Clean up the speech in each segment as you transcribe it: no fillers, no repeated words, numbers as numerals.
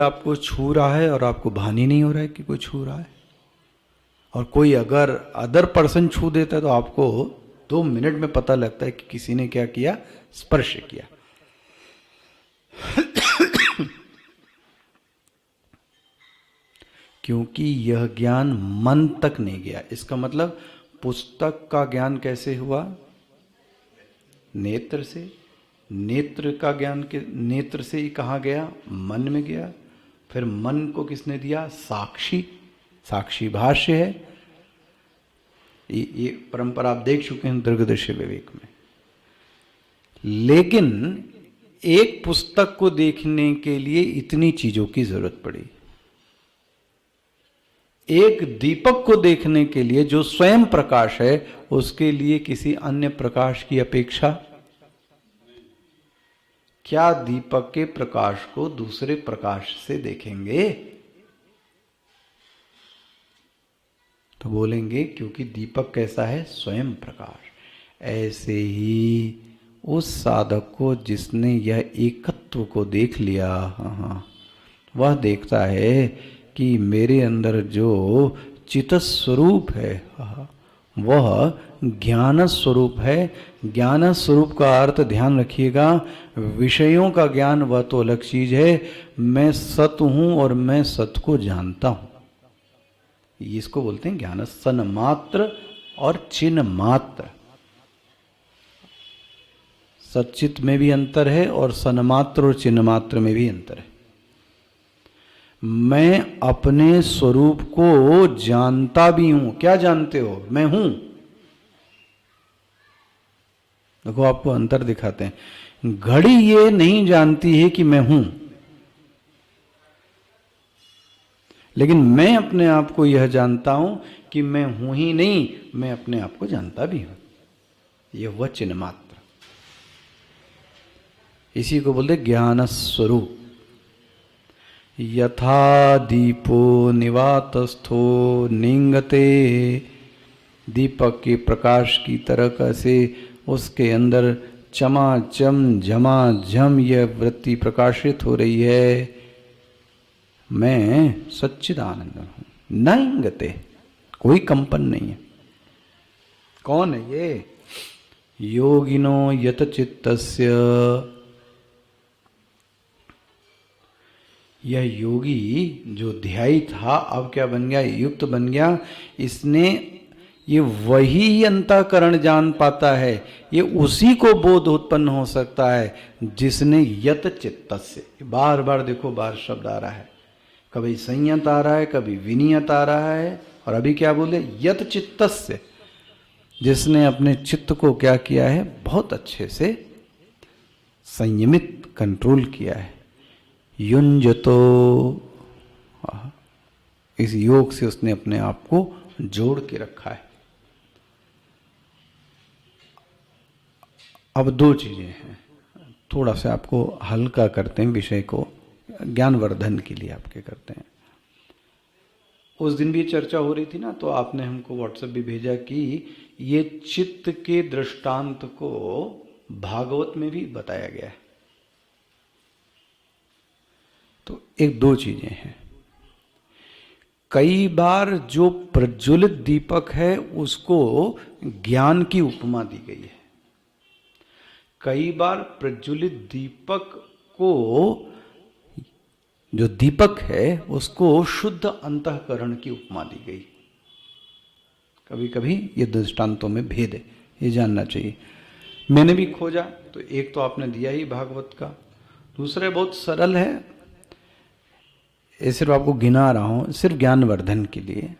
आपको छू रहा है और आपको भान ही नहीं हो रहा है कि कोई छू रहा है, और कोई अगर अदर पर्सन छू देता है तो आपको 2 मिनट में पता लगता है कि किसी ने क्या किया, स्पर्श किया। क्योंकि यह ज्ञान मन तक नहीं गया। इसका मतलब पुस्तक का ज्ञान कैसे हुआ? नेत्र से। नेत्र का ज्ञान के नेत्र से ही कहाँ गया? मन में गया। फिर मन को किसने दिया? साक्षी। साक्षी भाष्य है। ये परंपरा आप देख चुके हैं दीर्घदृश्य विवेक में। लेकिन एक पुस्तक को देखने के लिए इतनी चीजों की जरूरत पड़ी। एक दीपक को देखने के लिए जो स्वयं प्रकाश है, उसके लिए किसी अन्य प्रकाश की अपेक्षा। क्या दीपक के प्रकाश को दूसरे प्रकाश से देखेंगे? तो बोलेंगे क्योंकि दीपक कैसा है? स्वयं प्रकाश। ऐसे ही उस साधक को जिसने यह एकत्व को देख लिया, वह देखता है कि मेरे अंदर जो चित स्वरूप है वह ज्ञान स्वरूप है। ज्ञान स्वरूप का अर्थ ध्यान रखिएगा, विषयों का ज्ञान वह तो अलग चीज है। मैं सत हूं और मैं सत को जानता हूं। इसको बोलते हैं ज्ञान सन्मात्र और चिन्ह मात्र। सच्चित में भी अंतर है और सन्मात्र और चिन्ह मात्र में भी अंतर है। मैं अपने स्वरूप को जानता भी हूं। क्या जानते हो? मैं हूं। देखो आपको अंतर दिखाते हैं। घड़ी ये नहीं जानती है कि मैं हूं, लेकिन मैं अपने आप को यह जानता हूं कि मैं हूं ही नहीं, मैं अपने आप को जानता भी हूं। यह वह चिन्ह मात्र। इसी को बोलते ज्ञान स्वरूप। यथा दीपो निवातस्थो निंगते, दीपक के प्रकाश की तरह कैसे उसके अंदर चमाचम झमाझम यह वृत्ति प्रकाशित हो रही है। मैं सच्चिदानंद हूं। निंगते, कोई कंपन नहीं है। कौन है ये? योगिनो यत चित्तस्य, यह योगी जो ध्यायी था अब क्या बन गया? युक्त बन गया। इसने ये वही अंतःकरण जान पाता है, ये उसी को बोध उत्पन्न हो सकता है जिसने यत चित्तस्य। बार बार देखो बार शब्द आ रहा है, कभी संयत आ रहा है, कभी विनियत आ रहा है, और अभी क्या बोले? यत चित्तस्य। जिसने अपने चित्त को क्या किया है? बहुत अच्छे से संयमित, कंट्रोल किया है। युंजतो, इस योग से उसने अपने आप को जोड़ के रखा है। अब दो चीजें हैं, थोड़ा सा आपको हल्का करते हैं विषय को, ज्ञानवर्धन के लिए आपके करते हैं। उस दिन भी चर्चा हो रही थी ना, तो आपने हमको व्हाट्सएप भी भेजा कि ये चित्त के दृष्टांत को भागवत में भी बताया गया है। तो एक दो चीजें हैं। कई बार जो प्रज्वलित दीपक है उसको ज्ञान की उपमा दी गई है। कई बार प्रज्वलित दीपक को, जो दीपक है उसको शुद्ध अंतःकरण की उपमा दी गई। कभी कभी ये दृष्टांतों में भेद है, ये जानना चाहिए। मैंने भी खोजा तो एक तो आपने दिया ही भागवत का, दूसरा बहुत सरल है, ये सिर्फ आपको गिना रहा हूं, सिर्फ ज्ञानवर्धन के लिए।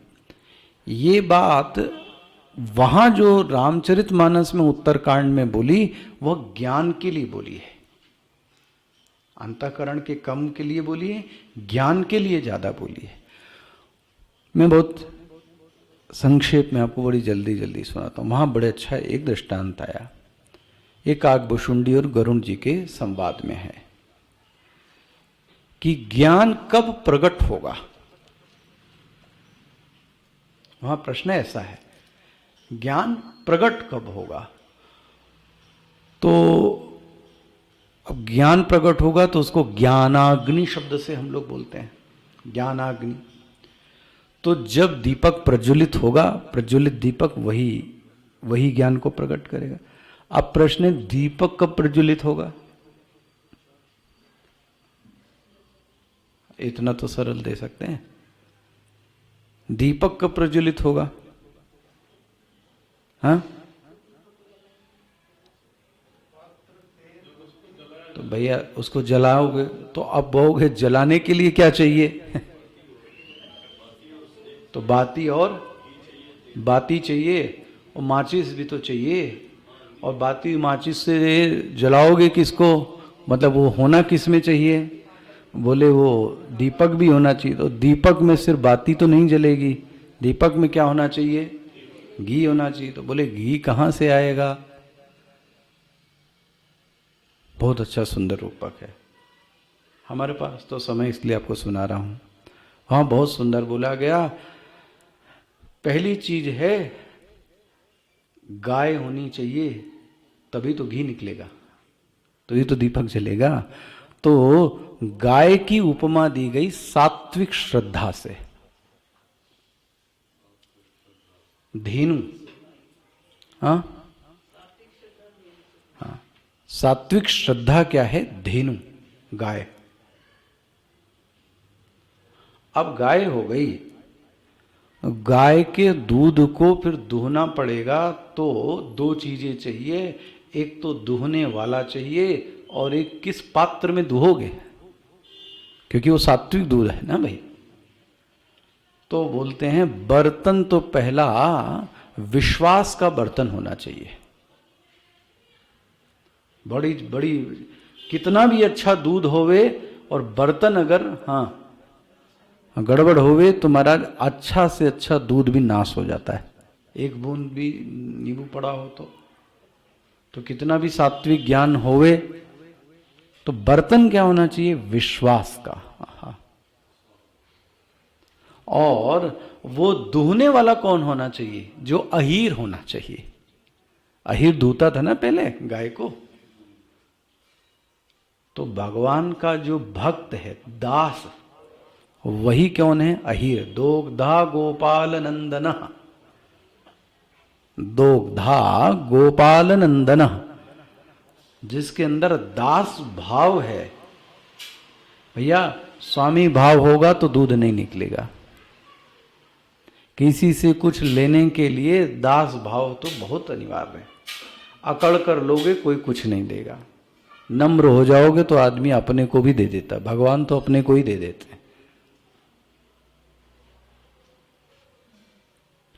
ये बात वहां जो रामचरितमानस में उत्तरकांड में बोली, वह ज्ञान के लिए बोली है। अंतःकरण के कम के लिए बोली है, ज्ञान के लिए ज्यादा बोली है। मैं बहुत संक्षेप में आपको बड़ी जल्दी जल्दी सुनाता हूं। वहां बड़े अच्छा एक दृष्टांत आया। एक काकभुशुंडी और गरुण जी के संवाद में है कि ज्ञान कब प्रकट होगा। वहां प्रश्न ऐसा है, ज्ञान प्रकट कब होगा? तो अब ज्ञान प्रकट होगा तो उसको ज्ञानाग्नि शब्द से हम लोग बोलते हैं, ज्ञानाग्नि। तो जब दीपक प्रज्वलित होगा, प्रज्वलित दीपक वही ज्ञान को प्रकट करेगा। अब प्रश्न है, दीपक कब प्रज्वलित होगा? इतना तो सरल दे सकते हैं। दीपक कब प्रज्वलित होगा? हाँ, तो भैया उसको जलाओगे तो अब बोगे जलाने के लिए क्या चाहिए? तो बाती चाहिए और माचिस भी तो चाहिए। और बाती माचिस से जलाओगे किसको? मतलब वो होना किस में चाहिए? बोले वो दीपक भी होना चाहिए। तो दीपक में सिर्फ बाती तो नहीं जलेगी, दीपक में क्या होना चाहिए? घी होना चाहिए। तो बोले घी कहाँ से आएगा? बहुत अच्छा सुंदर रूपक है हमारे पास, तो समय इसलिए आपको सुना रहा हूं। हाँ, बहुत सुंदर बोला गया। पहली चीज है गाय होनी चाहिए, तभी तो घी निकलेगा, तभी तो दीपक जलेगा। तो गाय की उपमा दी गई सात्विक श्रद्धा से। धेनु, हाँ हाँ, सात्विक श्रद्धा क्या है? धेनु, गाय। अब गाय हो गई, गाय के दूध को फिर दुहना पड़ेगा। तो दो चीजें चाहिए, एक तो दुहने वाला चाहिए और एक किस पात्र में दुहोगे, क्योंकि वो सात्विक दूध है ना भाई। तो बोलते हैं बर्तन तो पहला विश्वास का बर्तन होना चाहिए। बड़ी बड़ी कितना भी अच्छा दूध होवे और बर्तन अगर हाँ गड़बड़ होवे तो महाराज अच्छा से अच्छा दूध भी नाश हो जाता है। एक बूंद भी नींबू पड़ा हो तो कितना भी सात्विक ज्ञान होवे, तो बर्तन क्या होना चाहिए? विश्वास का। और वो दुहने वाला कौन होना चाहिए? जो अहीर होना चाहिए। अहीर दूता था ना पहले गाय को। तो भगवान का जो भक्त है, दास, वही कौन है? अहीर। दोग्धा गोपाल नंदन, दोग्धा गोपाल नंदन, जिसके अंदर दास भाव है। भैया स्वामी भाव होगा तो दूध नहीं निकलेगा। किसी से कुछ लेने के लिए दास भाव तो बहुत अनिवार्य है। अकड़ कर लोगे कोई कुछ नहीं देगा। नम्र हो जाओगे तो आदमी अपने को भी दे देता। भगवान तो अपने को ही दे देते हैं।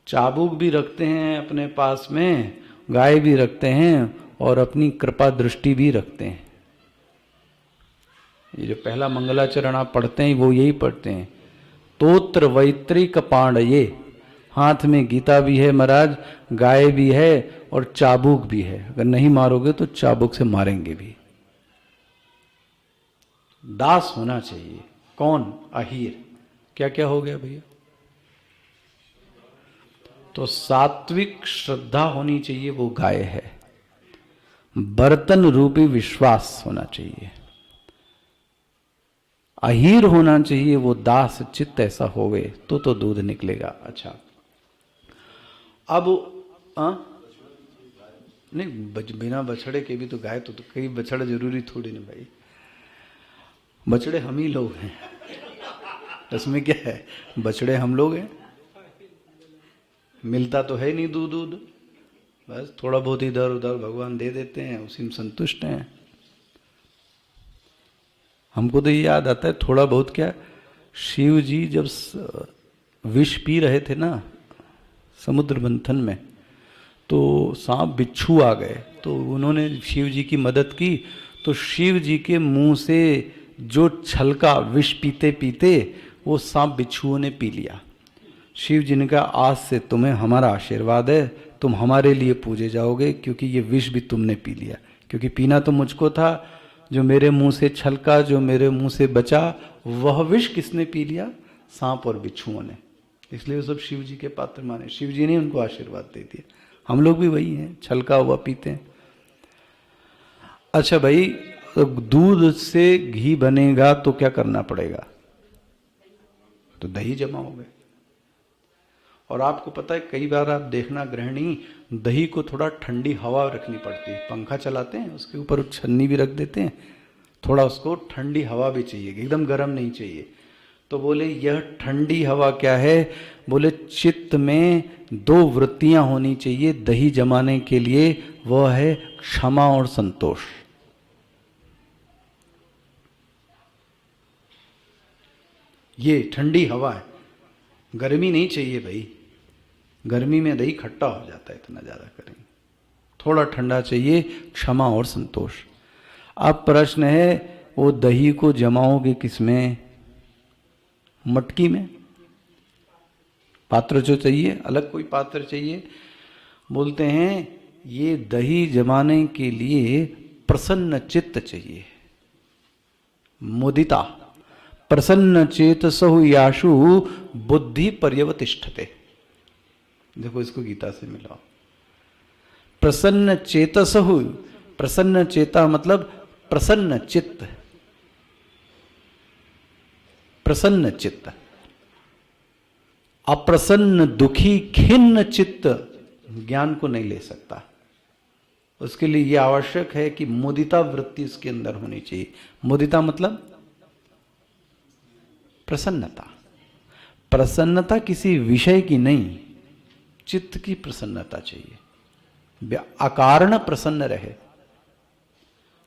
चाबुक भी रखते हैं अपने पास में, गाय भी रखते हैं और अपनी कृपा दृष्टि भी रखते हैं। ये जो पहला मंगलाचरण आप पढ़ते हैं वो यही पढ़ते हैं, तोत्र वैत्रिक पांडये। हाथ में गीता भी है महाराज, गाय भी है और चाबुक भी है। अगर नहीं मारोगे तो चाबुक से मारेंगे भी। दास होना चाहिए। कौन? अहीर। क्या क्या हो गया भैया? तो सात्विक श्रद्धा होनी चाहिए, वो गाय है। बर्तन रूपी विश्वास होना चाहिए। अहीर होना चाहिए, वो दास चित्त ऐसा होवे तो दूध निकलेगा। अच्छा, अब नहीं, बिना बछड़े के भी तो गाय तो कई बछड़ा जरूरी थोड़ी नहीं भाई। बछड़े हम ही लोग हैं, इसमें क्या है? बछड़े हम लोग हैं। मिलता तो है नहीं दूध, बस थोड़ा बहुत इधर उधर भगवान दे देते हैं, उसी में संतुष्ट हैं। हमको तो ये याद आता है थोड़ा बहुत, क्या शिव जी जब विष पी रहे थे ना समुद्र मंथन में, तो सांप बिच्छू आ गए, तो उन्होंने शिव जी की मदद की। तो शिव जी के मुंह से जो छलका विष पीते पीते वो सांप बिच्छुओं ने पी लिया। शिव जी ने कहा आज से तुम्हें हमारा आशीर्वाद है, तुम हमारे लिए पूजे जाओगे, क्योंकि ये विष भी तुमने पी लिया। क्योंकि पीना तो मुझको था, जो मेरे मुंह से छलका, जो मेरे मुंह से बचा, वह विष किसने पी लिया? सांप और बिच्छुओं ने। इसलिए वो सब शिव जी के पात्र माने। शिव जी ने उनको आशीर्वाद दे दिया। हम लोग भी वही हैं, छलका हुआ पीते हैं। अच्छा भाई, दूध से घी बनेगा तो क्या करना पड़ेगा? तो दही जमा हो गए। और आपको पता है कई बार आप देखना गृहिणी, दही को थोड़ा ठंडी हवा रखनी पड़ती है। पंखा चलाते हैं उसके ऊपर छन्नी भी रख देते हैं, थोड़ा उसको ठंडी हवा भी चाहिए, एकदम गर्म नहीं चाहिए। तो बोले यह ठंडी हवा क्या है? बोले चित्त में दो वृत्तियां होनी चाहिए दही जमाने के लिए, वह है क्षमा और संतोष। ये ठंडी हवा है, गर्मी नहीं चाहिए भाई। गर्मी में दही खट्टा हो जाता है, इतना ज़्यादा करेंगे। थोड़ा ठंडा चाहिए, क्षमा और संतोष। अब प्रश्न है, वो दही को जमाओगे किसमें? मटकी में? पात्र जो चाहिए, अलग कोई पात्र चाहिए? बोलते हैं ये दही जमाने के लिए प्रसन्न चित्त चाहिए, मुदिता। प्रसन्न चेतसहु याशु बुद्धि पर्यवतिष्ठते। देखो इसको गीता से मिलाओ। प्रसन्न चेतसहु, प्रसन्न चेता मतलब प्रसन्न चित्त, प्रसन्न चित्त। अप्रसन्न दुखी खिन्न चित्त ज्ञान को नहीं ले सकता। उसके लिए यह आवश्यक है कि मुदिता वृत्ति उसके अंदर होनी चाहिए। मुदिता मतलब प्रसन्नता। प्रसन्नता किसी विषय की नहीं, चित्त की प्रसन्नता चाहिए, अकारण प्रसन्न रहे।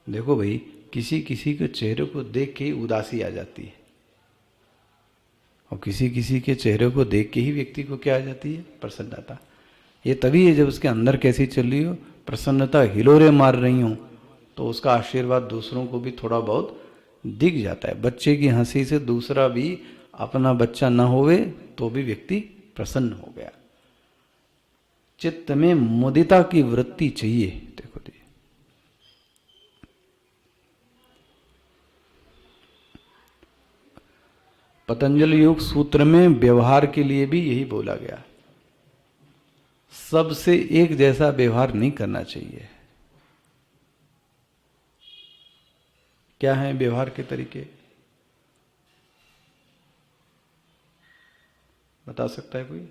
देखो भाई, किसी किसी के चेहरे को देख के ही उदासी आ जाती है, और किसी किसी के चेहरे को देख के ही व्यक्ति को क्या आ जाती है? प्रसन्नता। ये तभी है जब उसके अंदर कैसी चल रही हो, प्रसन्नता हिलोरे मार रही हो, तो उसका आशीर्वाद दूसरों को भी थोड़ा बहुत दिख जाता है। बच्चे की हंसी से दूसरा भी, अपना बच्चा न होवे तो भी व्यक्ति प्रसन्न हो गया। चित्त में मुदिता की वृत्ति चाहिए। देखो दी, पतंजलि योग सूत्र में व्यवहार के लिए भी यही बोला गया, सबसे एक जैसा व्यवहार नहीं करना चाहिए। क्या है व्यवहार के तरीके? बता सकता है कोई?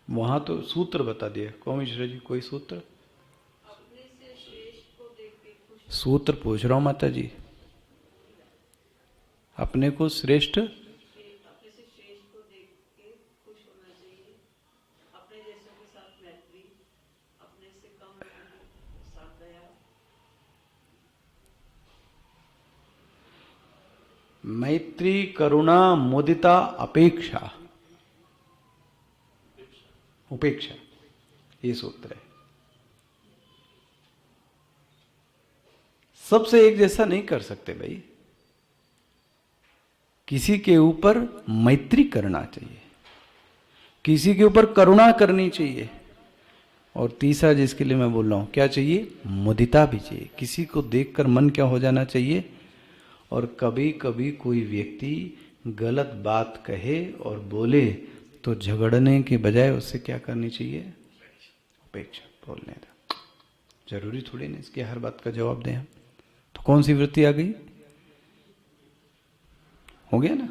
वहां तो सूत्र बता दिए। कौन मिश्रा जी, कोई सूत्र? सूत्र पूछ रहा हूं माता जी। अपने को श्रेष्ठ, मैत्री, करुणा, मुदिता, अपेक्षा, उपेक्षा, ये सूत्र है। सबसे एक जैसा नहीं कर सकते भाई। किसी के ऊपर मैत्री करना चाहिए, किसी के ऊपर करुणा करनी चाहिए, और तीसरा जिसके लिए मैं बोल रहा हूं, क्या चाहिए? मुदिता भी चाहिए। किसी को देखकर मन क्या हो जाना चाहिए? और कभी कभी कोई व्यक्ति गलत बात कहे और बोले तो झगड़ने के बजाय उससे क्या करनी चाहिए? उपेक्षा, बोलने का। जरूरी थोड़ी नहीं इसकी हर बात का जवाब दें हम। तो कौन सी वृत्ति आ गई? हो गया ना?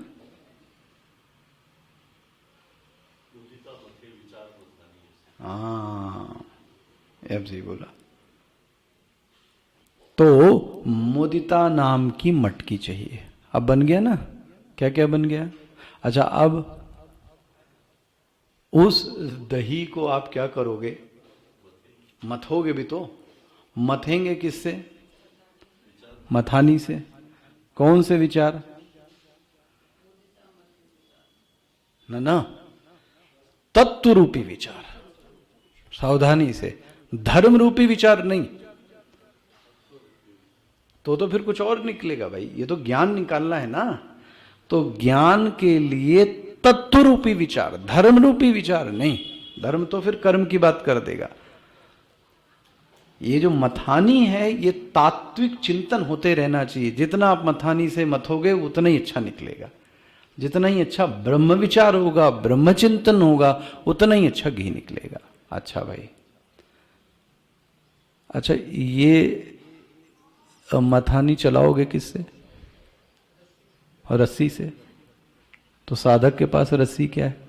हाँ, अब सही बोला। तो मुदिता नाम की मटकी चाहिए। अब बन गया ना? क्या क्या बन गया? अच्छा, अब उस दही को आप क्या करोगे? मथोगे भी तो। मथेंगे किससे? मथानी से। कौन से विचार? ना, तत्व रूपी विचार। सावधानी से, धर्म रूपी विचार नहीं। तो फिर कुछ और निकलेगा भाई। ये तो ज्ञान निकालना है ना। तो ज्ञान के लिए तत्व रूपी विचार, धर्म रूपी विचार नहीं। धर्म तो फिर कर्म की बात कर देगा। ये जो मथानी है, ये तात्विक चिंतन होते रहना चाहिए। जितना आप मथानी से मथोगे उतना ही अच्छा निकलेगा। जितना ही अच्छा ब्रह्म विचार होगा, ब्रह्म चिंतन होगा, उतना ही अच्छा घी निकलेगा। अच्छा भाई, अच्छा ये मथानी चलाओगे किससे? और रस्सी से। तो साधक के पास रस्सी क्या है?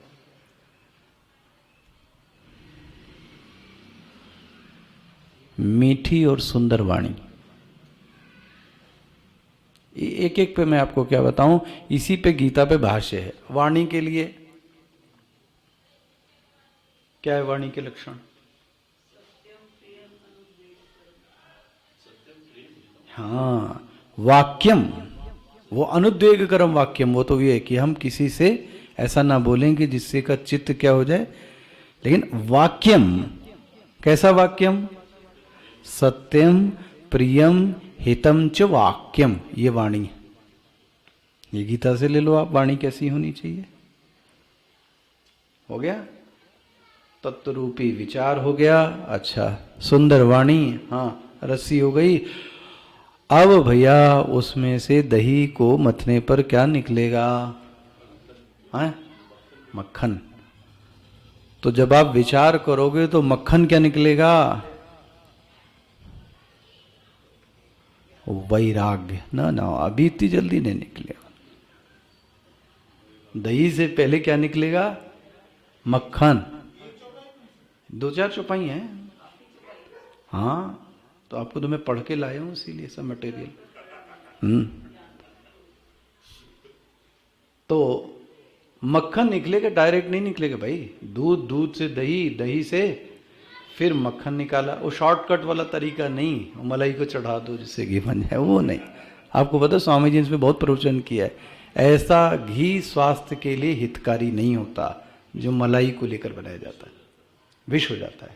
मीठी और सुंदर वाणी। एक एक पे मैं आपको क्या बताऊं, इसी पे गीता पे भाष्य है। वाणी के लिए क्या है? वाणी के लक्षण, हाँ, वाक्यम, वो अनुद्वेगकरम वाक्यम, वो तो ये है कि हम किसी से ऐसा ना बोलेंगे जिससे का चित्त क्या हो जाए। लेकिन वाक्यम, कैसा वाक्यम? सत्यम प्रियम हितम च वाक्यम, ये वाणी है। ये गीता से ले लो आप, वाणी कैसी होनी चाहिए। हो गया, तत्व रूपी विचार हो गया। अच्छा, सुंदर वाणी, हाँ, रस्सी हो गई। अब भैया उसमें से दही को मथने पर क्या निकलेगा? हाँ, मक्खन। तो जब आप विचार करोगे तो मक्खन क्या निकलेगा? वैराग्य। ना ना, अभी इतनी जल्दी नहीं निकलेगा। दही से पहले क्या निकलेगा? मक्खन। दो चार चौपाई हैं, हाँ, तो आपको तो मैं पढ़ के लाया हूं इसीलिए सब मटेरियल। तो मक्खन निकलेगा, डायरेक्ट नहीं निकलेगा भाई। दूध, दूध से दही, दही से फिर मक्खन निकाला। वो शॉर्टकट वाला तरीका नहीं, वो मलाई को चढ़ा दो जिससे घी बन जाए, वो नहीं। आपको पता, स्वामी जी ने इसमें बहुत प्रवचन किया है। ऐसा घी स्वास्थ्य के लिए हितकारी नहीं होता जो मलाई को लेकर बनाया जाता है, विष हो जाता है।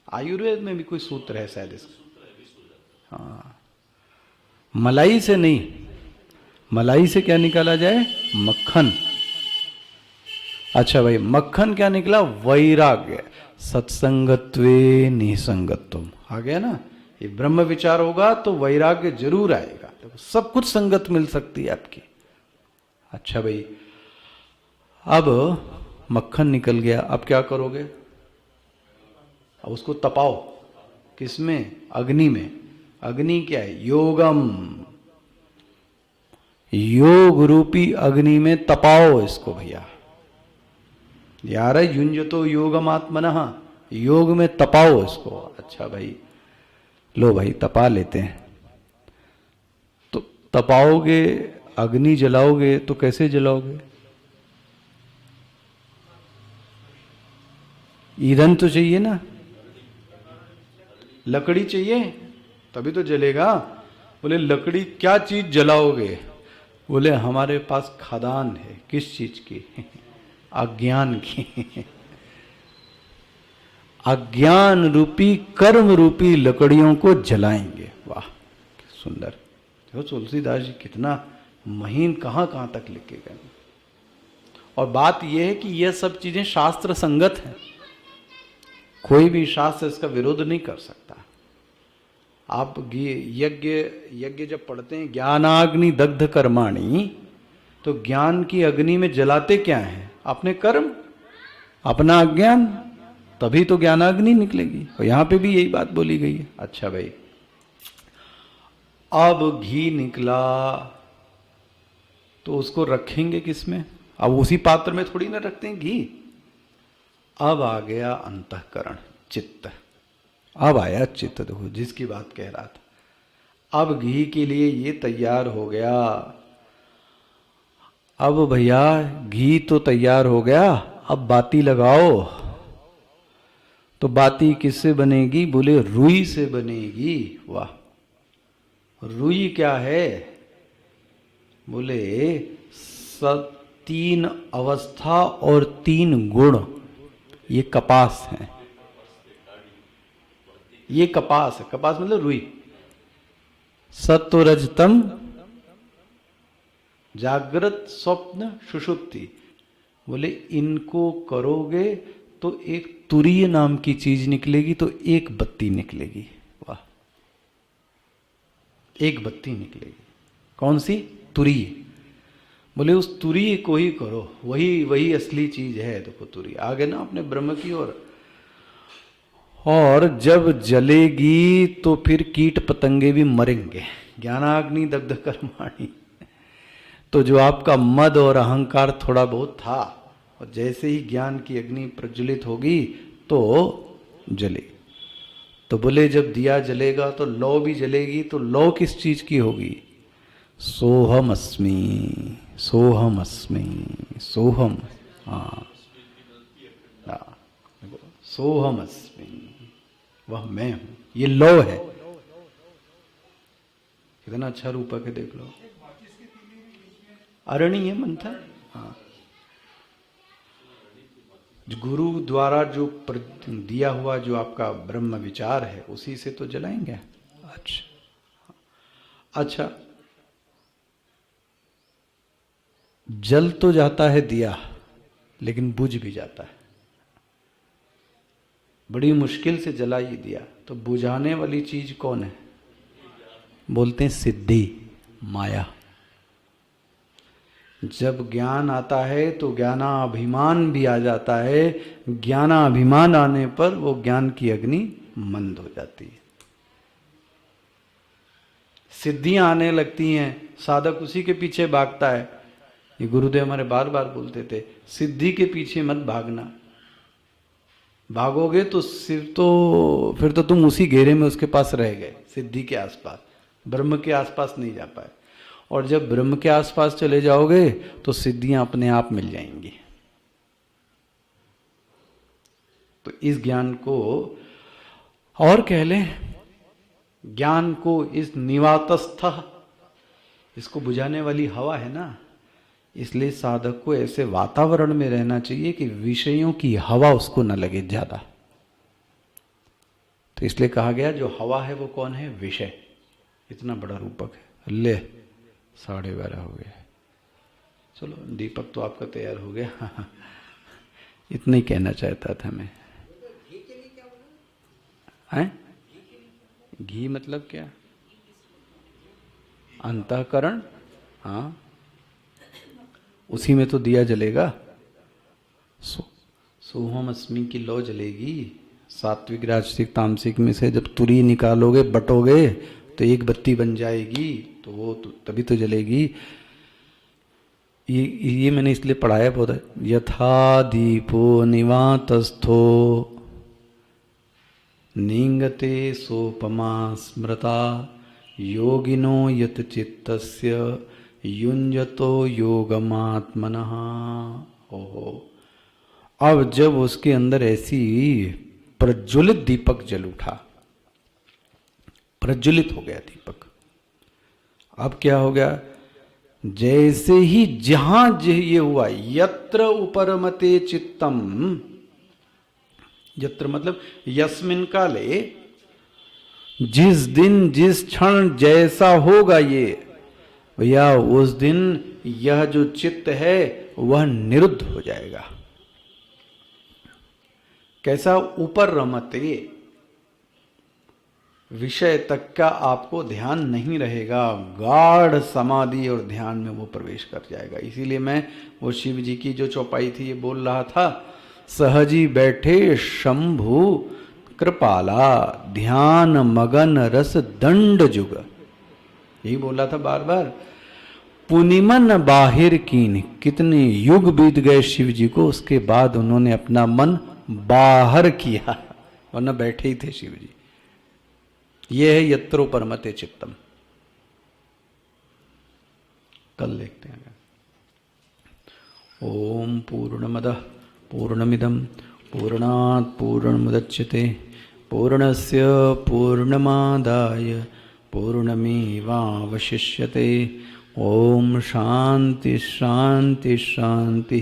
आयुर्वेद में भी कोई सूत्र है शायद इसका। हाँ, मलाई से नहीं, मलाई से क्या निकाला जाए? मक्खन। अच्छा भाई, मक्खन क्या निकला? वैराग्य। सत्संगत्वे निसंगत्वम, आ गया ना। ये ब्रह्म विचार होगा तो वैराग्य जरूर आएगा। तो सब कुछ संगत मिल सकती है आपकी। अच्छा भाई, अब मक्खन निकल गया, अब क्या करोगे? अब उसको तपाओ। किसमें? अग्नि में। अग्नि क्या है? योगम। योग रूपी अग्नि में तपाओ इसको भैया। यार युंजतो योगमात्मनः, योग में तपाओ इसको। अच्छा भाई, लो भाई तपा लेते हैं। तो तपाओगे, अग्नि जलाओगे तो कैसे जलाओगे? ईंधन तो चाहिए ना, लकड़ी चाहिए तभी तो जलेगा। बोले लकड़ी क्या चीज जलाओगे? बोले हमारे पास खदान है। किस चीज की? अज्ञान की। अज्ञान रूपी कर्म रूपी लकड़ियों को जलाएंगे। वाह सुंदर। देखो तुलसीदास जी कितना महीन, कहां कहां तक लिखे गए। और बात यह है कि यह सब चीजें शास्त्र संगत हैं, कोई भी शास्त्र इसका विरोध नहीं कर सकता। आप यज्ञ यज्ञ जब पढ़ते हैं, ज्ञानाग्नि दग्ध कर्माणि, तो ज्ञान की अग्नि में जलाते क्या है? अपने कर्म, अपना अज्ञान, तभी तो ज्ञानाग्नि निकलेगी। और यहां पे भी यही बात बोली गई है। अच्छा भाई, अब घी निकला तो उसको रखेंगे किसमें? अब उसी पात्र में थोड़ी ना रखते हैं घी। अब आ गया अंतःकरण, चित्त। अब आया चित्त, देखो जिसकी बात कह रहा था। अब घी के लिए ये तैयार हो गया। अब भैया घी तो तैयार हो गया, अब बाती लगाओ। तो बाती किससे बनेगी? बोले रुई से बनेगी। वाह, रुई क्या है? बोले तीन अवस्था और तीन गुण, ये कपास है। ये कपास है, कपास मतलब रुई। सत्व रजतम, जागृत स्वप्न सुषुप्ति। बोले इनको करोगे तो एक तुरीय नाम की चीज निकलेगी, तो एक बत्ती निकलेगी। वाह, एक बत्ती निकलेगी। कौन सी? तुरीय। बोले उस तुरी को ही करो, वही वही असली चीज है। देखो तुरी आगे ना अपने ब्रह्म की ओर। और जब जलेगी तो फिर कीट पतंगे भी मरेंगे। ज्ञानाग्नि दग्ध कर्माणि। तो जो आपका मद और अहंकार थोड़ा बहुत था, और जैसे ही ज्ञान की अग्नि प्रज्वलित होगी तो जले। तो बोले जब दिया जलेगा तो लौ भी जलेगी। तो लौ किस चीज की होगी? सोहम अस्मि, सोहम अस्मि, सोहम। हाँ, सोहम अस्मि, वह मैं हूं। ये लौ है। कितना अच्छा रूपक है, देख लो। अरणि है मंथन। हाँ, गुरु द्वारा जो दिया हुआ जो आपका ब्रह्म विचार है, उसी से तो जलाएंगे। अच्छा, जल तो जाता है दिया, लेकिन बुझ भी जाता है। बड़ी मुश्किल से जला ये दिया। तो बुझाने वाली चीज कौन है? बोलते हैं सिद्धि, माया। जब ज्ञान आता है तो ज्ञानाभिमान भी आ जाता है। ज्ञानाभिमान आने पर वो ज्ञान की अग्नि मंद हो जाती है। सिद्धियां आने लगती हैं, साधक उसी के पीछे भागता है। ये गुरुदेव हमारे बार बार बोलते थे, सिद्धि के पीछे मत भागना। भागोगे तो फिर तो तुम उसी घेरे में उसके पास रह गए, सिद्धि के आसपास। ब्रह्म के आसपास नहीं जा पाए। और जब ब्रह्म के आसपास चले जाओगे तो सिद्धियां अपने आप मिल जाएंगी। तो इस ज्ञान को, और कह लें ज्ञान को, इस निवातस्थ, इसको बुझाने वाली हवा है ना। इसलिए साधक को ऐसे वातावरण में रहना चाहिए कि विषयों की हवा उसको न लगे ज्यादा। तो इसलिए कहा गया जो हवा है वो कौन है? विषय। इतना बड़ा रूपक है। ले 12:30 हो गया। चलो दीपक तो आपका तैयार हो गया। इतना ही कहना चाहता था मैं। हैं? घी मतलब क्या? अंतःकरण। हाँ, उसी में तो दिया जलेगा। सोहम अस्मि की लौ जलेगी। सात्विक राजसिक तामसिक में से जब तुरी निकालोगे, बटोगे, तो एक बत्ती बन जाएगी। तो वो तो तभी तो जलेगी। ये मैंने इसलिए पढ़ाया बहुत। यथा दीपो निवातस्थो नींगते सोपमा स्मृता योगिनो यत चित्तस्य युंजतो योगमात्मनः। ओहो, अब जब उसके अंदर ऐसी प्रज्वलित दीपक जल उठा, प्रज्वलित हो गया दीपक। अब क्या हो गया? जैसे ही जहां ये हुआ, यत्र उपरमते चित्तम, यत्र मतलब यस्मिन काले, जिस दिन जिस क्षण जैसा होगा ये भैया, उस दिन यह जो चित्त है वह निरुद्ध हो जाएगा। कैसा? ऊपर रमते, विषय तक का आपको ध्यान नहीं रहेगा। गाढ़ समाधि और ध्यान में वो प्रवेश कर जाएगा। इसीलिए मैं वो शिव जी की जो चौपाई थी ये बोल रहा था, सहजी बैठे शंभु कृपाला ध्यान मगन रस दंड जुग। यही बोला था बार बार। पुनिमन बाहिर कीन, कितने युग बीत गए शिव जी को, उसके बाद उन्होंने अपना मन बाहर किया, वरना बैठे ही थे शिव जी। ये है यत्रो परमते चित्तम। कल देखते हैं। ओम पूर्णमदः पूर्णमिदं पूर्णात् पूर्णमुदच्यते पूर्णस्य पूर्णमादाय पूर्णमेवावशिष्यते। ओम शांति शांति शांति।